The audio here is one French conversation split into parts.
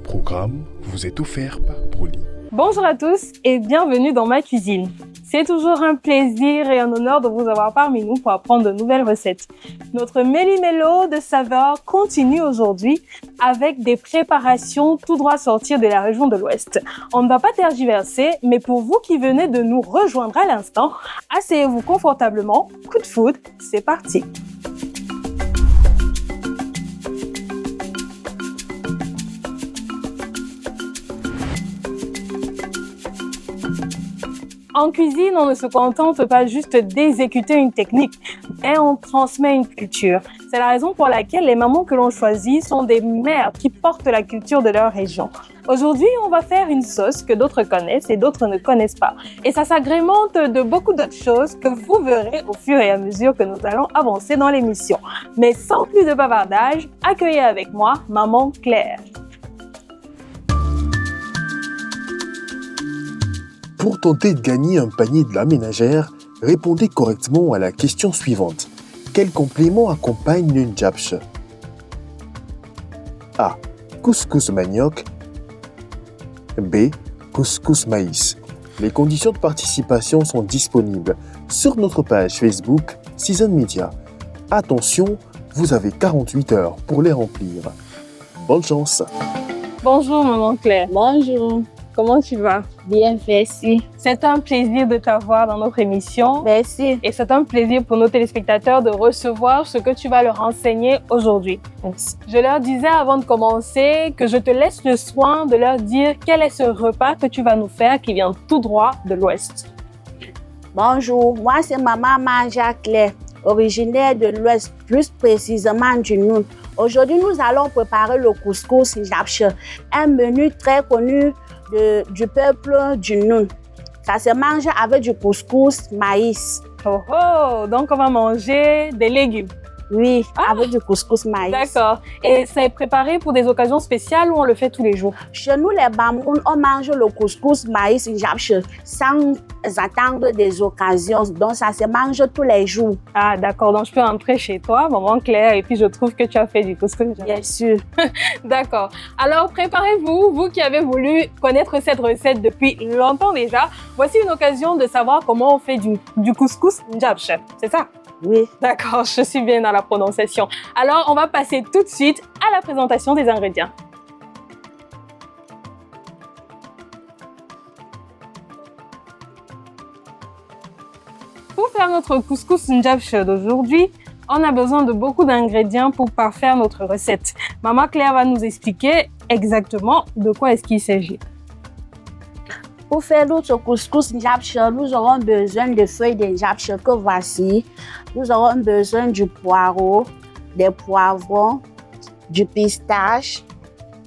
programme vous est offert par Broly. Bonjour à tous et bienvenue dans ma cuisine. C'est toujours un plaisir et un honneur de vous avoir parmi nous pour apprendre de nouvelles recettes. Notre méli-mélo de saveurs continue aujourd'hui avec des préparations tout droit sorties de la région de l'Ouest. On ne va pas tergiverser, mais pour vous qui venez de nous rejoindre à l'instant, asseyez-vous confortablement, coup de foudre, c'est parti. En cuisine, on ne se contente pas juste d'exécuter une technique, mais on transmet une culture. C'est la raison pour laquelle les mamans que l'on choisit sont des mères qui portent la culture de leur région. Aujourd'hui, on va faire une sauce que d'autres connaissent et d'autres ne connaissent pas. Et ça s'agrémente de beaucoup d'autres choses que vous verrez au fur et à mesure que nous allons avancer dans l'émission. Mais sans plus de bavardage, accueillez avec moi Maman Claire. Pour tenter de gagner un panier de la ménagère, répondez correctement à la question suivante. Quel complément accompagne une japche? A. Couscous manioc. B. Couscous maïs. Les conditions de participation sont disponibles sur notre page Facebook Season Media. Attention, vous avez 48 heures pour les remplir. Bonne chance! Bonjour Maman Claire. Bonjour, Comment tu vas? bien, merci. C'est un plaisir de t'avoir dans notre émission. Merci. Et c'est un plaisir pour nos téléspectateurs de recevoir ce que tu vas leur enseigner aujourd'hui. Merci. Je leur disais avant de commencer que je te laisse le soin de leur dire quel est ce repas que tu vas nous faire qui vient tout droit de l'Ouest. Bonjour, moi c'est Maman Manja Claire, originaire de l'Ouest, plus précisément du Noun. Aujourd'hui, nous allons préparer le couscous japche, un menu très connu du peuple du Noun. Ça se mange avec du couscous maïs. Oh oh, donc on va manger des légumes. Oui, avec du couscous maïs. D'accord. Et c'est préparé pour des occasions spéciales ou on le fait tous les jours? Chez nous, les Bamoun, on mange le couscous maïs japche sans attendre des occasions. Donc, ça se mange tous les jours. Ah d'accord, donc je peux entrer chez toi, Maman Claire, et puis je trouve que tu as fait du couscous. Bien sûr. D'accord. Alors préparez-vous, vous qui avez voulu connaître cette recette depuis longtemps déjà. Voici une occasion de savoir comment on fait du couscous japche. C'est ça? Oui. D'accord, je suis bien dans la prononciation. Alors, on va passer tout de suite à la présentation des ingrédients. Pour faire notre couscous njabche d'aujourd'hui, on a besoin de beaucoup d'ingrédients pour parfaire notre recette. Maman Claire va nous expliquer exactement de quoi est-ce qu'il s'agit. Pour faire notre couscous njabche, nous aurons besoin de feuilles de njabche que voici. Nous aurons besoin du poireau, des poivrons, du pistache,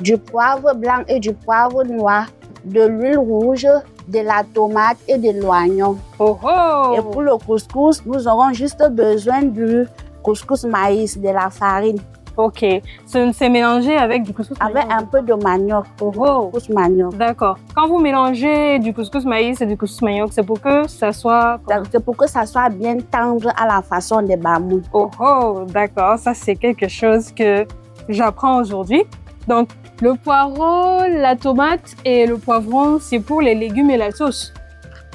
du poivre blanc et du poivre noir, de l'huile rouge, de la tomate et de l'oignon. Oh oh! Et pour le couscous, nous aurons juste besoin du couscous maïs, de la farine, Ok, c'est mélangé avec du couscous avec un peu de manioc. Oh oh! Couscous manioc. D'accord. Quand vous mélangez du couscous maïs et du couscous manioc, c'est pour que ça soit... C'est pour que ça soit bien tendre à la façon des bamous. Oh oh, d'accord. Ça, c'est quelque chose que j'apprends aujourd'hui. Donc, le poireau, la tomate et le poivron, c'est pour les légumes et la sauce.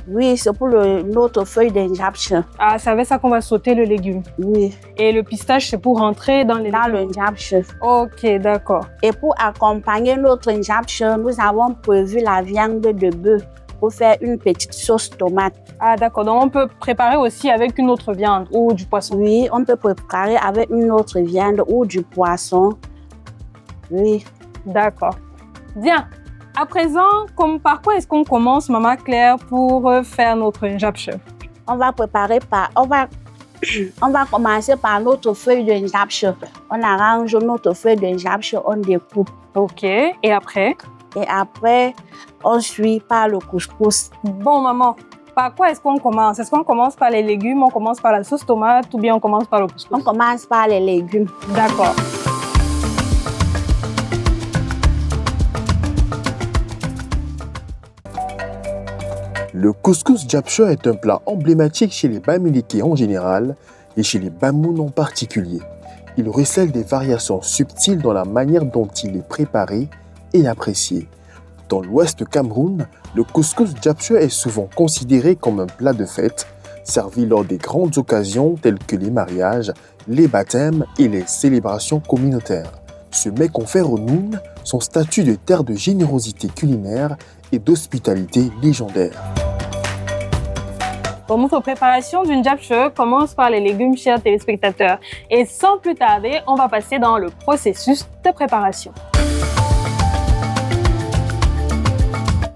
Oui, c'est pour notre feuille de njabche. Ah, c'est avec ça qu'on va sauter le légume. Oui, Et le pistache, c'est pour rentrer dans les dans légumes. le njabche. Ok, d'accord. Et pour accompagner notre njabche, nous avons prévu la viande de bœuf pour faire une petite sauce tomate. Ah, d'accord. Donc, on peut préparer aussi avec une autre viande ou du poisson. Oui, on peut préparer avec une autre viande ou du poisson. Oui. D'accord. Bien. À présent, par quoi est-ce qu'on commence, Maman Claire, pour faire notre njabche? On va commencer par notre feuille de njabche. On arrange notre feuille de njabche, on découpe. Ok. Et après? Et après, on suit par le couscous. Bon, maman, par quoi est-ce qu'on commence? Est-ce qu'on commence par les légumes, on commence par la sauce tomate ou bien on commence par le couscous? On commence par les légumes. D'accord. Le couscous japche est un plat emblématique chez les Bamileke en général et chez les Bamoun en particulier. Il recèle des variations subtiles dans la manière dont il est préparé et apprécié. Dans l'ouest Cameroun, le couscous Japche est souvent considéré comme un plat de fête, servi lors des grandes occasions telles que les mariages, les baptêmes et les célébrations communautaires. Ce mets confère au Noun son statut de terre de générosité culinaire et d'hospitalité légendaire. Pour notre préparation d'une japche commence par les légumes, chers téléspectateurs. Et sans plus tarder, on va passer dans le processus de préparation.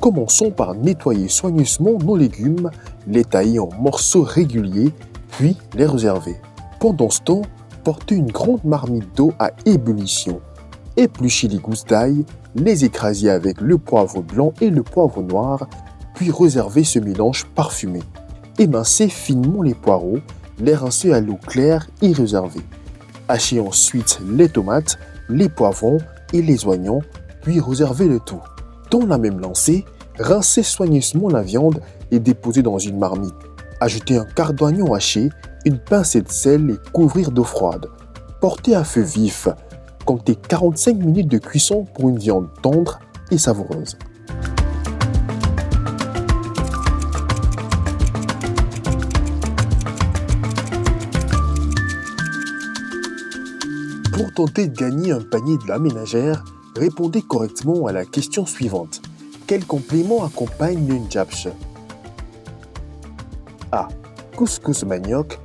Commençons par nettoyer soigneusement nos légumes, les tailler en morceaux réguliers, puis les réserver. Pendant ce temps, portez une grande marmite d'eau à ébullition. Épluchez les gousses d'ail, les écraser avec le poivre blanc et le poivre noir, puis réservez ce mélange parfumé. Émincez finement les poireaux, les rincez à l'eau claire et réservez. Hachez ensuite les tomates, les poivrons et les oignons, puis réservez le tout. Dans la même lancée, rincez soigneusement la viande et déposez dans une marmite. Ajoutez un quart d'oignon haché, une pincée de sel et couvrir d'eau froide. Portez à feu vif. Comptez 45 minutes de cuisson pour une viande tendre et savoureuse. Pour tenter de gagner un panier de la ménagère, répondez correctement à la question suivante. Quel complément accompagne une japche? A. Couscous manioc.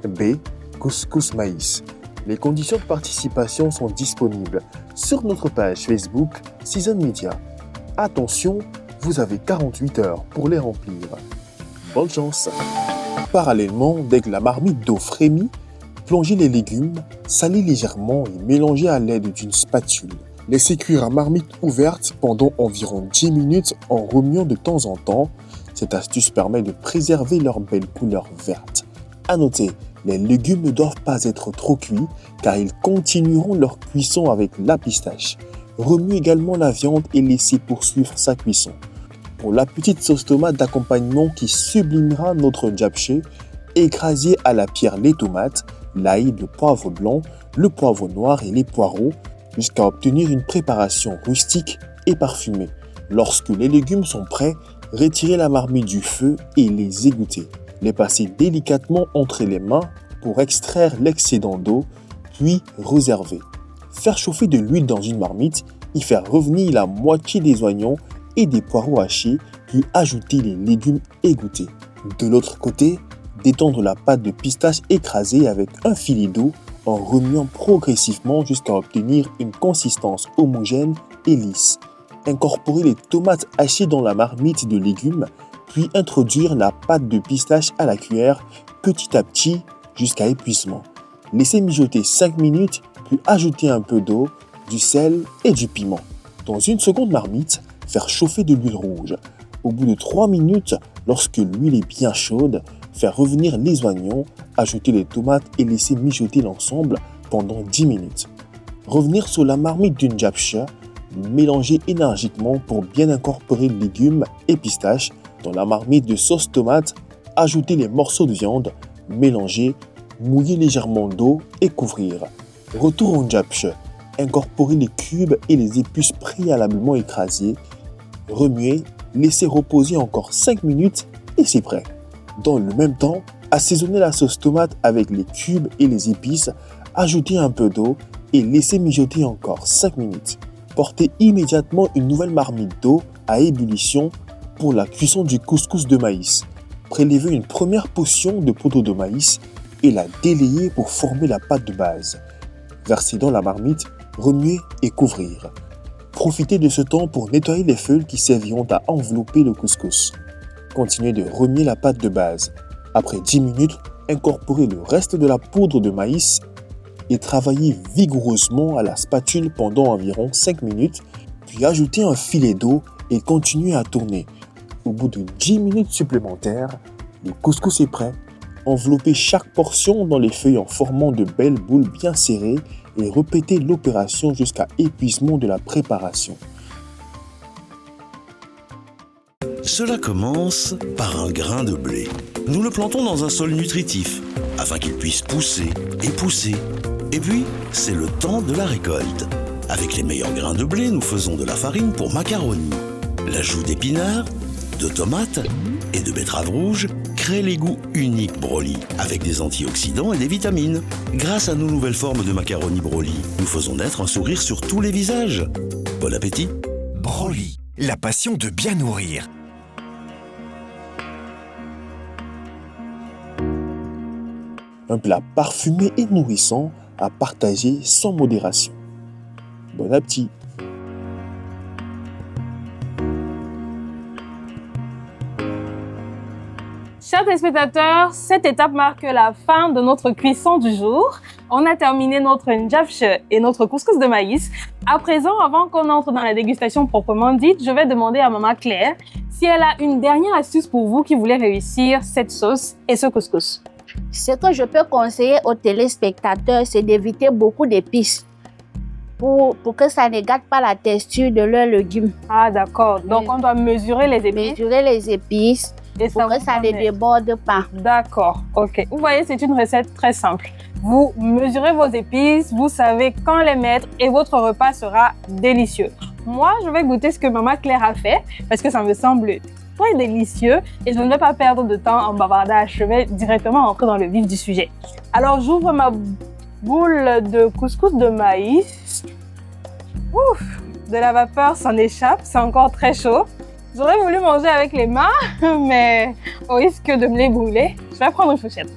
B. Couscous maïs. Les conditions de participation sont disponibles sur notre page Facebook Season Media. Attention, vous avez 48 heures pour les remplir. Bonne chance! Parallèlement, dès que la marmite d'eau frémit, plongez les légumes, salez légèrement et mélangez à l'aide d'une spatule. Laissez cuire à marmite ouverte pendant environ 10 minutes en remuant de temps en temps. Cette astuce permet de préserver leur belle couleur verte. À noter, les légumes ne doivent pas être trop cuits car ils continueront leur cuisson avec la pistache. Remuez également la viande et laissez poursuivre sa cuisson. Pour la petite sauce tomate d'accompagnement qui sublimera notre japche, écrasez à la pierre les tomates, l'ail, le poivre blanc, le poivre noir et les poireaux jusqu'à obtenir une préparation rustique et parfumée. Lorsque les légumes sont prêts, retirez la marmite du feu et les égouttez. Les passer délicatement entre les mains pour extraire l'excédent d'eau, puis réserver. Faire chauffer de l'huile dans une marmite, y faire revenir la moitié des oignons et des poireaux hachés, puis ajouter les légumes égouttés. De l'autre côté, détendre la pâte de pistache écrasée avec un filet d'eau en remuant progressivement jusqu'à obtenir une consistance homogène et lisse. Incorporer les tomates hachées dans la marmite de légumes, puis introduire la pâte de pistache à la cuillère petit à petit jusqu'à épuisement. Laissez mijoter 5 minutes, puis ajouter un peu d'eau, du sel et du piment. Dans une seconde marmite, faire chauffer de l'huile rouge. Au bout de 3 minutes, lorsque l'huile est bien chaude, faire revenir les oignons, ajouter les tomates et laisser mijoter l'ensemble pendant 10 minutes. Revenir sur la marmite d'une japche, mélanger énergiquement pour bien incorporer les légumes et pistaches dans la marmite de sauce tomate, ajouter les morceaux de viande, mélanger, mouiller légèrement d'eau et couvrir. Retour en japche, incorporer les cubes et les épices préalablement écrasées, remuer, laisser reposer encore 5 minutes et c'est prêt. Dans le même temps, assaisonnez la sauce tomate avec les cubes et les épices, ajoutez un peu d'eau et laissez mijoter encore 5 minutes. Portez immédiatement une nouvelle marmite d'eau à ébullition pour la cuisson du couscous de maïs. Prélevez une première portion de poudre de maïs et la délayez pour former la pâte de base. Versez dans la marmite, remuez et couvrir. Profitez de ce temps pour nettoyer les feuilles qui serviront à envelopper le couscous. Continuez de remuer la pâte de base. Après 10 minutes, incorporez le reste de la poudre de maïs et travaillez vigoureusement à la spatule pendant environ 5 minutes, puis ajoutez un filet d'eau et continuez à tourner. Au bout de 10 minutes supplémentaires, le couscous est prêt. Enveloppez chaque portion dans les feuilles en formant de belles boules bien serrées et répétez l'opération jusqu'à épuisement de la préparation. Cela commence par un grain de blé. Nous le plantons dans un sol nutritif afin qu'il puisse pousser et pousser. Et puis, c'est le temps de la récolte. Avec les meilleurs grains de blé, nous faisons de la farine pour macaroni. L'ajout d'épinards, de tomates et de betteraves rouges crée les goûts uniques Broly, avec des antioxydants et des vitamines. Grâce à nos nouvelles formes de macaroni Broly, nous faisons naître un sourire sur tous les visages. Bon appétit! Broly, la passion de bien nourrir. Un plat parfumé et nourrissant à partager sans modération. Bon appétit! Chers téléspectateurs, cette étape marque la fin de notre cuisson du jour. On a terminé notre njapche et notre couscous de maïs. À présent, avant qu'on entre dans la dégustation proprement dite, je vais demander à Maman Claire si elle a une dernière astuce pour vous qui voulez réussir cette sauce et ce couscous. Ce que je peux conseiller aux téléspectateurs, c'est d'éviter beaucoup d'épices pour que ça ne gâte pas la texture de leurs légumes. Ah d'accord, donc on doit mesurer les épices. Mesurer les épices Et pour que ça ne déborde pas. D'accord, ok. Vous voyez, c'est une recette très simple. Vous mesurez vos épices, vous savez quand les mettre et votre repas sera délicieux. Moi, je vais goûter ce que Maman Claire a fait parce que ça me semble très délicieux et je ne vais pas perdre de temps en bavardage. Je vais directement entrer dans le vif du sujet. Alors, j'ouvre ma boule de couscous de maïs. Ouf, de la vapeur s'en échappe, c'est encore très chaud. J'aurais voulu manger avec les mains, mais au risque de me les brûler, je vais prendre une fourchette.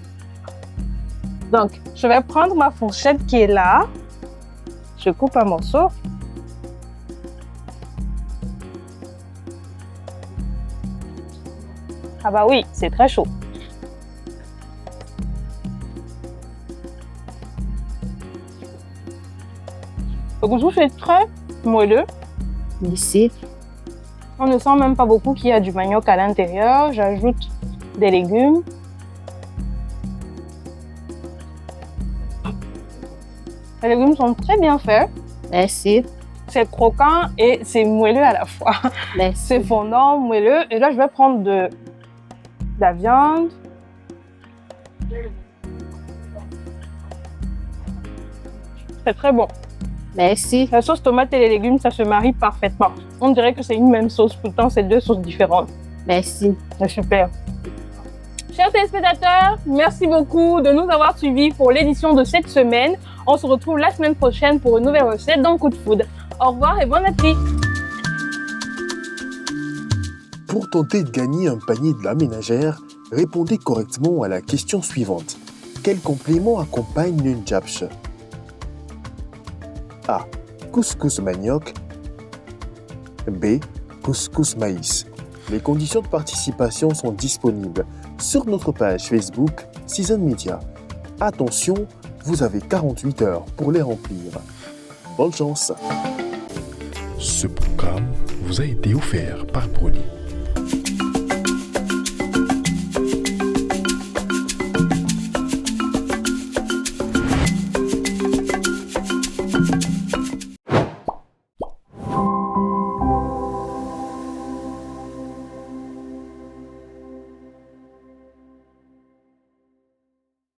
Donc, je vais prendre ma fourchette qui est là. Je coupe un morceau. Ah bah oui, c'est très chaud. Le couscous est très moelleux. Ici. On ne sent même pas beaucoup qu'il y a du manioc à l'intérieur. J'ajoute des légumes. Les légumes sont très bien faits. Merci. C'est croquant et c'est moelleux à la fois. Merci. C'est fondant, moelleux. Et là, je vais prendre de la viande. C'est très bon. Merci. La sauce tomate et les légumes, ça se marie parfaitement. On dirait que c'est une même sauce, pourtant c'est deux sauces différentes. Merci. C'est super. Chers téléspectateurs, merci beaucoup de nous avoir suivis pour l'édition de cette semaine. On se retrouve la semaine prochaine pour une nouvelle recette dans Coup de Food. Au revoir et bon appétit. Pour tenter de gagner un panier de la ménagère, répondez correctement à la question suivante. Quel complément accompagne le njapche? A. Couscous manioc. B. Couscous maïs. Les conditions de participation sont disponibles sur notre page Facebook Season Media. Attention, vous avez 48 heures pour les remplir. Bonne chance! Ce programme vous a été offert par Broly.